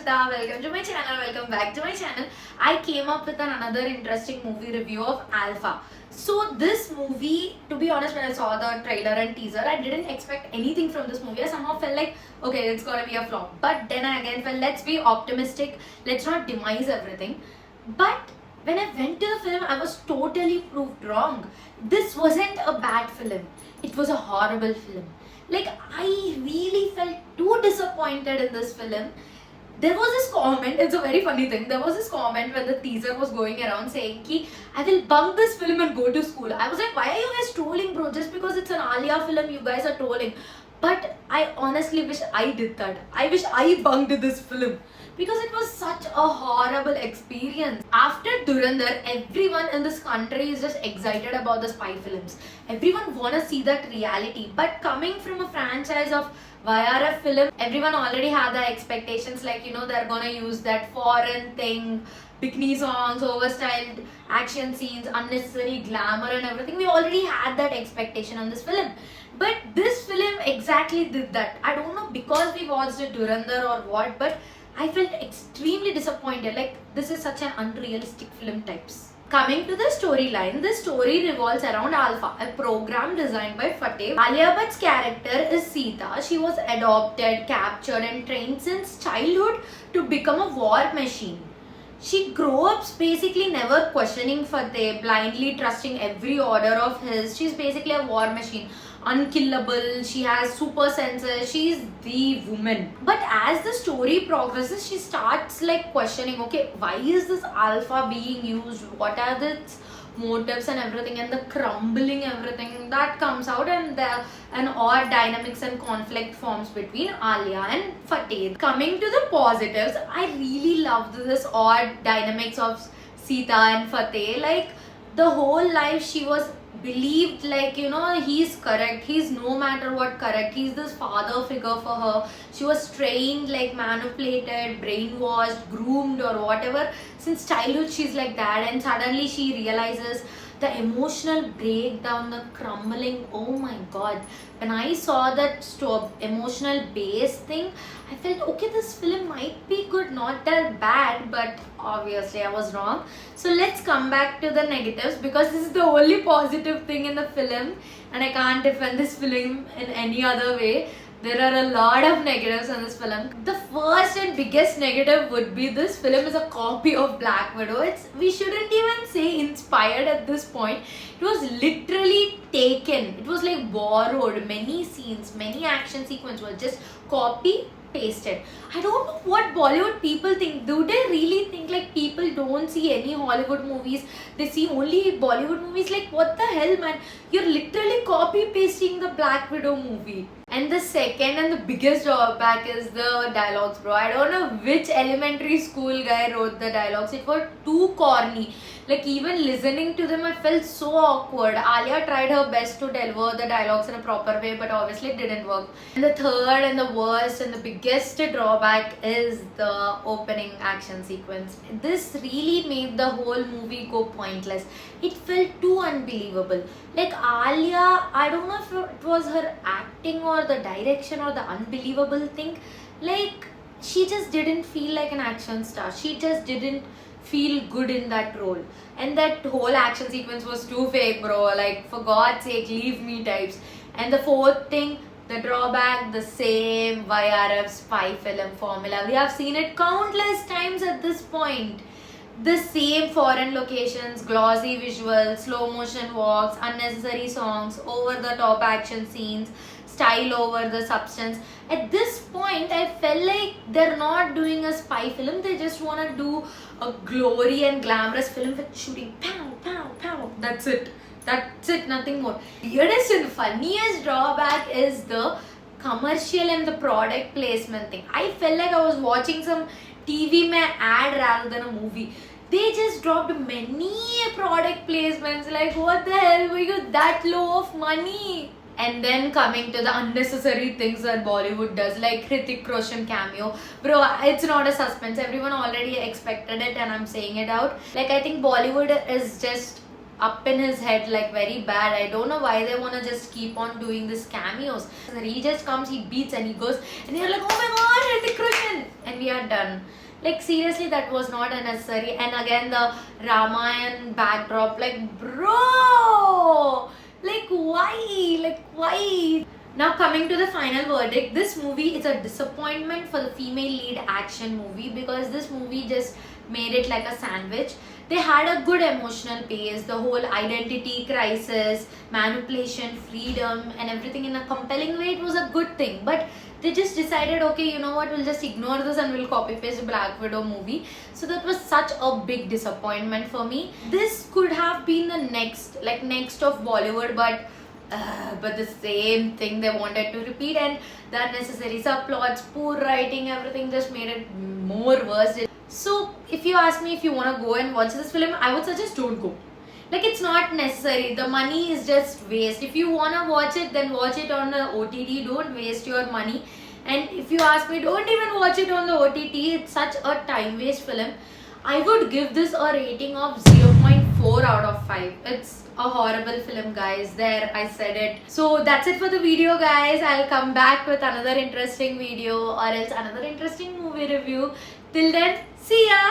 Ashita, welcome to my channel, welcome back to my channel. I came up with another interesting movie review of Alpha. So this movie, to be honest, when I saw the trailer and teaser, I didn't expect anything from this movie. I somehow felt like, okay, it's gonna be a flop. But then I again felt, let's be optimistic, let's not demise everything. But when I went to the film, I was totally proved wrong. This wasn't a bad film, it was a horrible film. Like, I really felt too disappointed in this film. There was this comment, it's a very funny thing. There was this comment when the teaser was going around saying ki I will bunk this film and go to school. I was like, why are you guys trolling, bro? Just because it's an Alia film, you guys are trolling. But I honestly wish I did that. I wish I bunked this film because it was such a horrible experience. After Dhurandhar, everyone in this country is just excited about the spy films. Everyone wanna see that reality. But coming from a franchise of YRF film, everyone already had the expectations like, they're gonna use that foreign thing, bikini songs, overstyled action scenes, unnecessary glamour and everything. We already had that expectation on this film. But this film exactly did that. I don't know because we watched it Dhurandhar or what, but I felt extremely disappointed. Like, this is such an unrealistic film types. Coming to the storyline, the story revolves around Alpha, a program designed by Fateh. Alia Bhatt's character is Sita. She was adopted, captured and trained since childhood to become a war machine. She grew up basically never questioning Fateh, blindly trusting every order of his. She's basically a war machine, unkillable, she has super senses, she's the woman. But as the story progresses, she starts like questioning, okay, why is this Alpha being used? What are its motives and everything, and the crumbling everything that comes out, and odd dynamics and conflict forms between Alia and Fateh. Coming to the positives, I really loved this odd dynamics of Sita and Fateh. Like, the whole life she was believed like, he's correct, he's no matter what correct, he's this father figure for her. She was trained, like manipulated, brainwashed, groomed or whatever. Since childhood she's like that, and suddenly she realizes the emotional breakdown, the crumbling. Oh my god, when I saw that emotional base thing, I felt okay, this film might be good, not that bad, but obviously I was wrong. So let's come back to the negatives, because this is the only positive thing in the film and I can't defend this film in any other way. There are a lot of negatives in this film. The first and biggest negative would be this film is a copy of Black Widow. We shouldn't even say inspired at this point. It was literally taken. It was like borrowed. Many scenes, many action sequences were just copy pasted. I don't know what Bollywood people think. Do they really think like people don't see any Hollywood movies? They see only Bollywood movies? Like, what the hell, man? You're literally copy pasting the Black Widow movie. And the second and the biggest drawback is the dialogues, bro. I don't know which elementary school guy wrote the dialogues. It was too corny. Like, even listening to them, I felt so awkward. Alia tried her best to deliver the dialogues in a proper way, but obviously it didn't work. And the third and the worst and the biggest drawback is the opening action sequence. This really made the whole movie go pointless. It felt too unbelievable. Like, Alia, I don't know if it was her acting or the direction or the unbelievable thing. Like, she just didn't feel like an action star. She just didn't feel good in that role, and that whole action sequence was too fake, bro. Like, for God's sake, leave me types. And the fourth thing, the drawback, the same YRF spy film formula. We have seen it countless times at this point. The same foreign locations, glossy visuals, slow motion walks, unnecessary songs, over the top action scenes, style over the substance. At this point, I felt like they're not doing a spy film. They just want to do a glory and glamorous film with shooting pow, pow, pow. That's it. That's it, nothing more. Weirdest and funniest drawback is the commercial and the product placement thing. I felt like I was watching some TV mein ad rather than a movie. They just dropped many product placements. Like, what the hell, were you that low of money? And then coming to the unnecessary things that Bollywood does, like Hrithik Roshan cameo. Bro, it's not a suspense. Everyone already expected it and I'm saying it out. Like, I think Bollywood is just up in his head like very bad. I don't know why they want to just keep on doing this cameos. He just comes, he beats and he goes and you're like, oh my god, Hrithik Roshan, and we are had done. Like seriously, that was not unnecessary. And again, the Ramayan backdrop, like bro, like why? Like why? Now coming to the final verdict, this movie is a disappointment for the female lead action movie because this movie just made it like a sandwich. They had a good emotional pace, the whole identity crisis, manipulation, freedom, and everything in a compelling way. It was a good thing, but they just decided, okay, you know what, we'll just ignore this and we'll copy paste Black Widow movie. So that was such a big disappointment for me. This could have been the next of Bollywood, but the same thing they wanted to repeat, and the unnecessary subplots, poor writing, everything just made it more worse. So if you ask me if you want to go and watch this film, I would suggest don't go. Like it's not necessary. The money is just waste. If you want to watch it, then watch it on the OTT. Don't waste your money. And if you ask me, don't even watch it on the OTT. It's such a time waste film. I would give this a rating of 0.4 out of 5. It's a horrible film, guys. There, I said it. So that's it for the video, guys. I'll come back with another interesting video or else another interesting movie review. Till then, see ya!